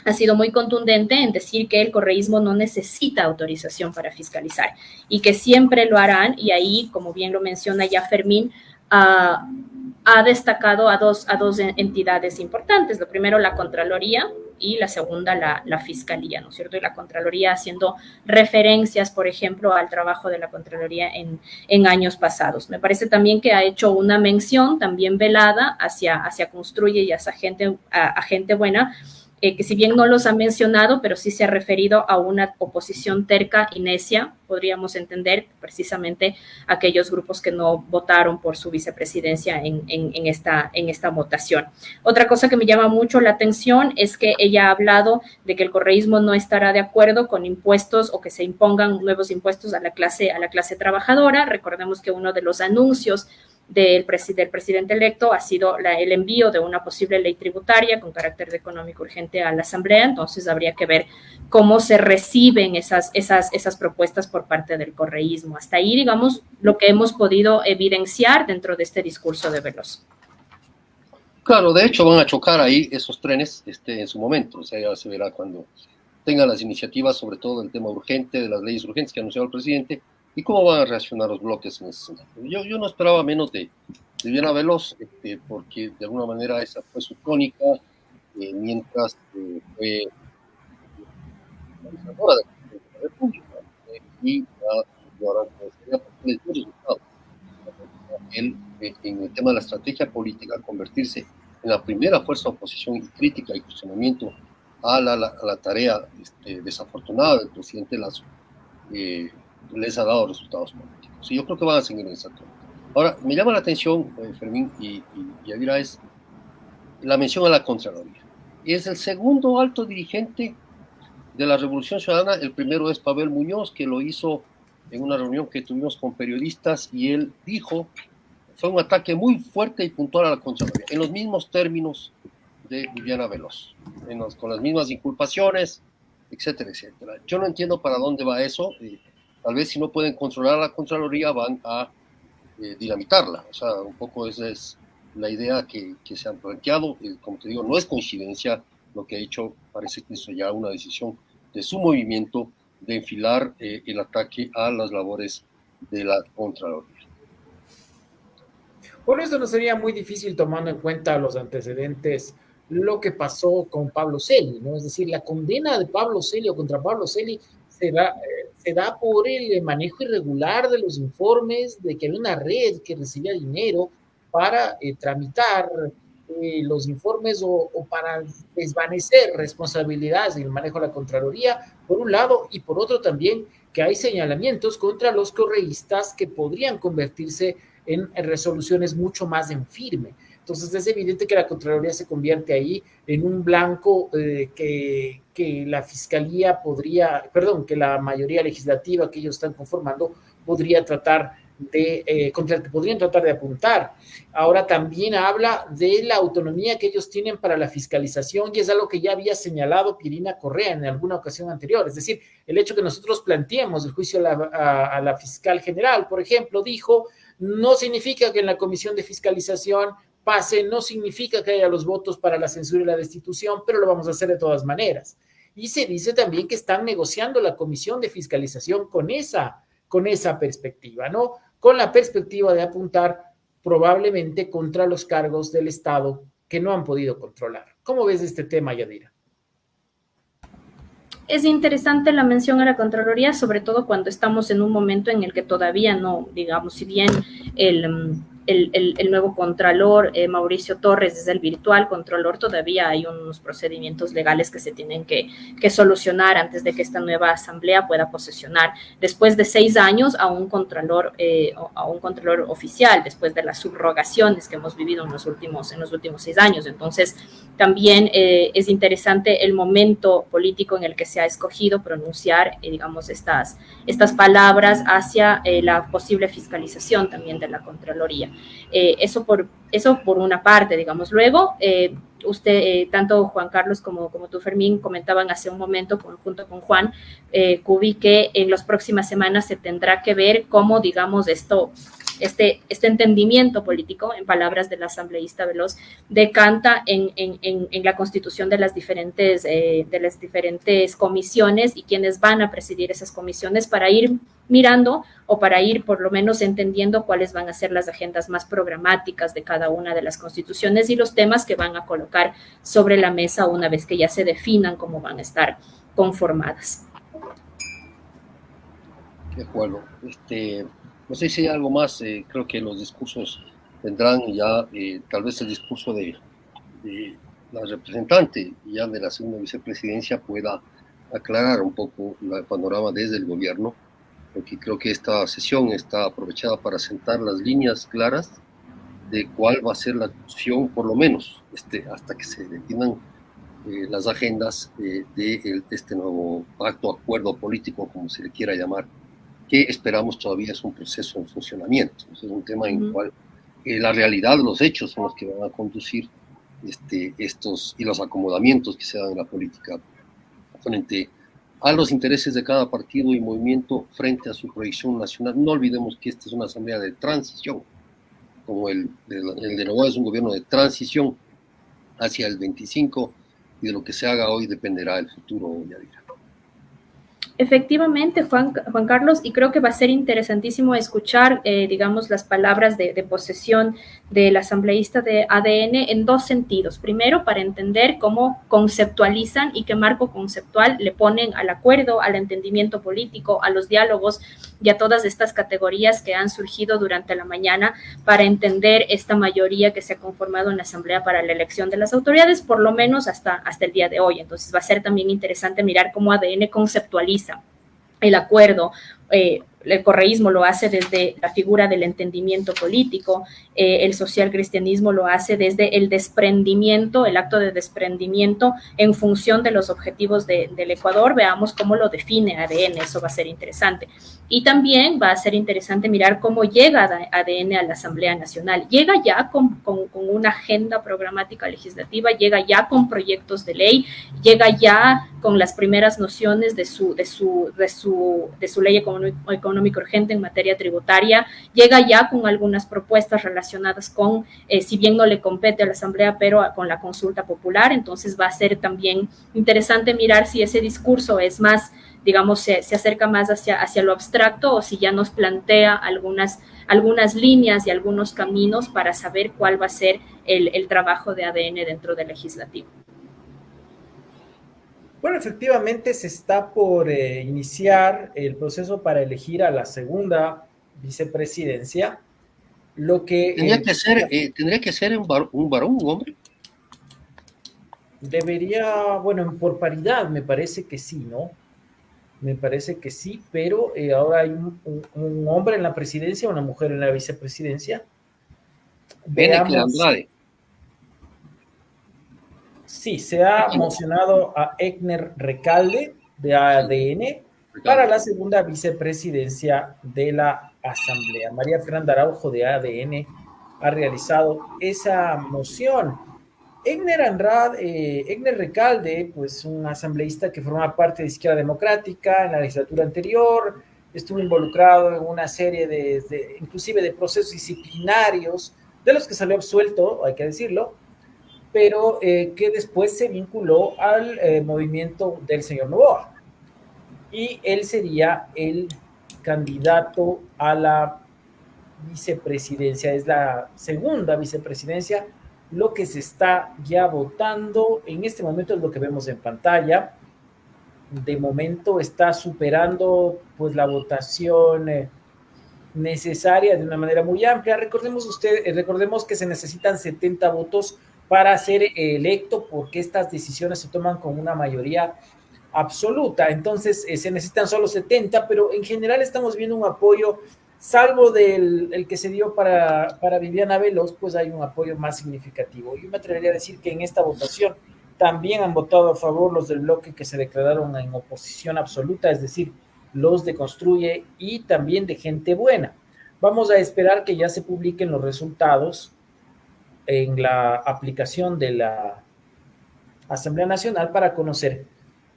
[SPEAKER 2] ha sido muy contundente en decir que el correísmo no necesita autorización para fiscalizar y que siempre lo harán, y ahí, como bien lo menciona ya Fermín, ha destacado a dos entidades importantes. Lo primero, la Contraloría, y la segunda, la Fiscalía, ¿no es cierto? Y la Contraloría haciendo referencias, por ejemplo, al trabajo de la Contraloría en años pasados. Me parece también que ha hecho una mención también velada hacia Construye y hacia gente buena, que si bien no los ha mencionado, pero sí se ha referido a una oposición terca y necia, podríamos entender precisamente aquellos grupos que no votaron por su vicepresidencia en esta votación. Otra cosa que me llama mucho la atención es que ella ha hablado de que el correísmo no estará de acuerdo con impuestos o que se impongan nuevos impuestos a la clase trabajadora. Recordemos que uno de los anuncios del presidente electo ha sido el envío de una posible ley tributaria con carácter económico urgente a la Asamblea. Entonces habría que ver cómo se reciben esas propuestas por parte del correísmo. Hasta ahí, digamos, lo que hemos podido evidenciar dentro de este discurso de Veloso.
[SPEAKER 3] Claro, de hecho van a chocar ahí esos trenes en su momento, o sea, ya se verá cuando tengan las iniciativas, sobre todo el tema urgente, de las leyes urgentes que ha anunciado el presidente, y cómo van a reaccionar los bloques en ese sentido. Yo no esperaba menos de Viviana Veloz, porque de alguna manera esa fue su tónica, mientras fue organizadora de la República, y ahora sería porque les dio resultados. Él, en el tema de la estrategia política, convertirse en la primera fuerza de oposición y crítica y cuestionamiento a la tarea desafortunada del presidente Lasso, les ha dado resultados políticos. Y yo creo que van a seguir en esa tónica. Ahora, me llama la atención, Fermín y Yadira, es la mención a la Contraloría. Es el segundo alto dirigente de la Revolución Ciudadana. El primero es Pavel Muñoz, que lo hizo en una reunión que tuvimos con periodistas, y él dijo, fue un ataque muy fuerte y puntual a la Contraloría, en los mismos términos de Viviana Veloz, con las mismas inculpaciones, etcétera, etcétera. Yo no entiendo para dónde va eso. Tal vez si no pueden controlar a la Contraloría van a dinamitarla. O sea, un poco esa es la idea que se han planteado. Como te digo, no es coincidencia lo que ha hecho, parece que es ya una decisión de su movimiento de enfilar el ataque a las labores de la Contraloría.
[SPEAKER 1] Bueno, esto no sería muy difícil tomando en cuenta los antecedentes, lo que pasó con Pablo Celi, ¿no? Es decir, la condena de Pablo Celi o contra Pablo Celi se da por el manejo irregular de los informes, de que había una red que recibía dinero para tramitar los informes o para desvanecer responsabilidades en el manejo de la Contraloría, por un lado, y por otro también que hay señalamientos contra los correístas que podrían convertirse en resoluciones mucho más en firme. Entonces es evidente que la Contraloría se convierte ahí en un blanco que la Fiscalía que la mayoría legislativa que ellos están conformando podrían tratar de apuntar. Ahora también habla de la autonomía que ellos tienen para la fiscalización, y es algo que ya había señalado Pirina Correa en alguna ocasión anterior. Es decir, el hecho que nosotros planteemos el juicio a la fiscal general, por ejemplo, dijo, no significa que en la comisión de fiscalización pase, no significa que haya los votos para la censura y la destitución, pero lo vamos a hacer de todas maneras. Y se dice también que están negociando la comisión de fiscalización con esa perspectiva, ¿no? Con la perspectiva de apuntar probablemente contra los cargos del Estado que no han podido controlar. ¿Cómo ves este tema, Yadira?
[SPEAKER 2] Es interesante la mención a la Contraloría, sobre todo cuando estamos en un momento en el que todavía no, digamos, si bien el nuevo Contralor, Mauricio Torres, es el virtual Contralor, todavía hay unos procedimientos legales que se tienen que solucionar antes de que esta nueva asamblea pueda posesionar, después de 6 años, a un Contralor oficial, después de las subrogaciones que hemos vivido en los últimos 6 años. Entonces, También es interesante el momento político en el que se ha escogido pronunciar, digamos, estas palabras hacia la posible fiscalización también de la Contraloría. Eso por una parte, digamos. Luego, usted, tanto Juan Carlos como tú, Fermín, comentaban hace un momento junto con Juan Cubi que en las próximas semanas se tendrá que ver cómo, digamos, este entendimiento político, en palabras del asambleísta Veloz, decanta en la constitución de las diferentes comisiones y quienes van a presidir esas comisiones, para ir mirando o para ir por lo menos entendiendo cuáles van a ser las agendas más programáticas de cada una de las constituciones y los temas que van a colocar sobre la mesa una vez que ya se definan cómo van a estar conformadas.
[SPEAKER 3] De acuerdo. No sé si hay algo más. Creo que los discursos tendrán ya, tal vez el discurso de la representante ya de la segunda vicepresidencia pueda aclarar un poco el panorama desde el gobierno, porque creo que esta sesión está aprovechada para sentar las líneas claras de cuál va a ser la acción, por lo menos, hasta que se definan las agendas de este nuevo pacto, acuerdo político, como se le quiera llamar, que esperamos todavía es un proceso en funcionamiento. Es un tema en el cual la realidad, los hechos son los que van a conducir estos y los acomodamientos que se dan en la política frente a los intereses de cada partido y movimiento frente a su proyección nacional. No olvidemos que esta es una asamblea de transición, como el de Novoa es un gobierno de transición hacia el 25, y de lo que se haga hoy dependerá el futuro, Yadira.
[SPEAKER 2] Efectivamente, Juan Carlos, y creo que va a ser interesantísimo escuchar, digamos, las palabras de posesión del asambleísta de ADN en dos sentidos. Primero, para entender cómo conceptualizan y qué marco conceptual le ponen al acuerdo, al entendimiento político, a los diálogos y a todas estas categorías que han surgido durante la mañana para entender esta mayoría que se ha conformado en la Asamblea para la elección de las autoridades, por lo menos hasta el día de hoy. Entonces va a ser también interesante mirar cómo ADN conceptualiza el acuerdo. El correísmo lo hace desde la figura del entendimiento político, el socialcristianismo lo hace desde el desprendimiento, el acto de desprendimiento en función de los objetivos del Ecuador. Veamos cómo lo define ADN, eso va a ser interesante. Y también va a ser interesante mirar cómo llega ADN a la Asamblea Nacional. Llega ya con una agenda programática legislativa, llega ya con proyectos de ley, llega ya con las primeras nociones de su ley económica urgente en materia tributaria, llega ya con algunas propuestas relacionadas con, si bien no le compete a la Asamblea, pero con la consulta popular. Entonces va a ser también interesante mirar si ese discurso es más, digamos, se acerca más hacia lo abstracto, o si ya nos plantea algunas líneas y algunos caminos para saber cuál va a ser el trabajo de ADN dentro del legislativo.
[SPEAKER 1] Bueno, efectivamente se está por iniciar el proceso para elegir a la segunda vicepresidencia. Lo que
[SPEAKER 3] tendría que ser un varón, un hombre.
[SPEAKER 1] Debería, bueno, por paridad me parece que sí, ¿no? Me parece que sí, pero ahora hay un hombre en la presidencia, una mujer en la vicepresidencia.
[SPEAKER 3] Veamos.
[SPEAKER 1] Sí, se ha mocionado a Egner Recalde, de ADN, para la segunda vicepresidencia de la Asamblea. María Fernanda Araujo, de ADN, ha realizado esa moción. Egner Recalde, pues un asambleísta que formaba parte de Izquierda Democrática en la legislatura anterior, estuvo involucrado en una serie inclusive de procesos disciplinarios, de los que salió absuelto, hay que decirlo, pero que después se vinculó al movimiento del señor Novoa. Y él sería el candidato a la vicepresidencia, es la segunda vicepresidencia. Lo que se está ya votando en este momento es lo que vemos en pantalla. De momento está superando pues la votación necesaria de una manera muy amplia. Recordemos que se necesitan 70 votos para ser electo, porque estas decisiones se toman con una mayoría absoluta. Entonces se necesitan solo 70, pero en general estamos viendo un apoyo salvo el que se dio para Viviana Veloz, pues hay un apoyo más significativo. Yo me atrevería a decir que en esta votación también han votado a favor los del bloque que se declararon en oposición absoluta, es decir, los de Construye y también de Gente Buena. Vamos a esperar que ya se publiquen los resultados en la aplicación de la Asamblea Nacional para conocer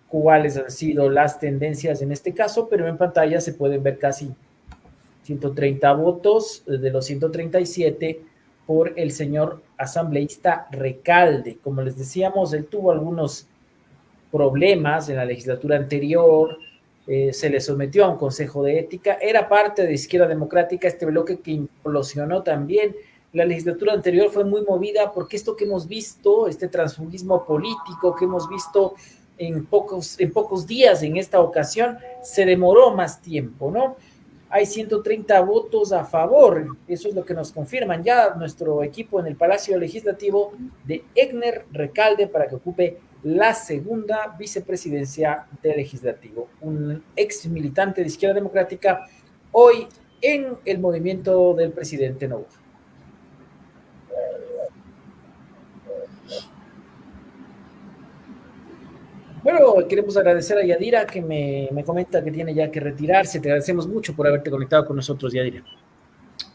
[SPEAKER 1] cuáles han sido las tendencias en este caso, pero en pantalla se pueden ver casi 130 votos de los 137 por el señor asambleísta Recalde. Como les decíamos, él tuvo algunos problemas en la legislatura anterior, se le sometió a un consejo de ética, era parte de Izquierda Democrática, este bloque que implosionó también. La legislatura anterior fue muy movida porque esto que hemos visto, este transfugismo político que hemos visto en pocos días en esta ocasión, se demoró más tiempo, ¿no? Hay 130 votos a favor, eso es lo que nos confirman ya nuestro equipo en el Palacio Legislativo de Egner Recalde para que ocupe la segunda vicepresidencia del Legislativo. Un ex militante de Izquierda Democrática, hoy en el movimiento del presidente Novoa. Bueno, queremos agradecer a Yadira que me comenta que tiene ya que retirarse. Te agradecemos mucho por haberte conectado con nosotros, Yadira.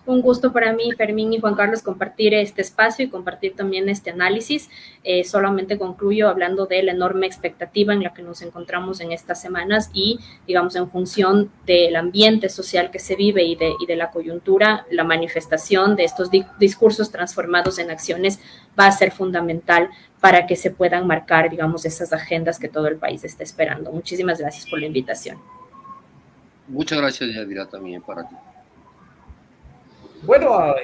[SPEAKER 2] Un gusto para mí, Fermín y Juan Carlos, compartir este espacio y compartir también este análisis. Solamente concluyo hablando de la enorme expectativa en la que nos encontramos en estas semanas y, digamos, en función del ambiente social que se vive y de la coyuntura, la manifestación de estos discursos transformados en acciones va a ser fundamental para que se puedan marcar, digamos, esas agendas que todo el país está esperando. Muchísimas gracias por la invitación.
[SPEAKER 3] Muchas gracias, Yadira, también para ti.
[SPEAKER 1] Bueno,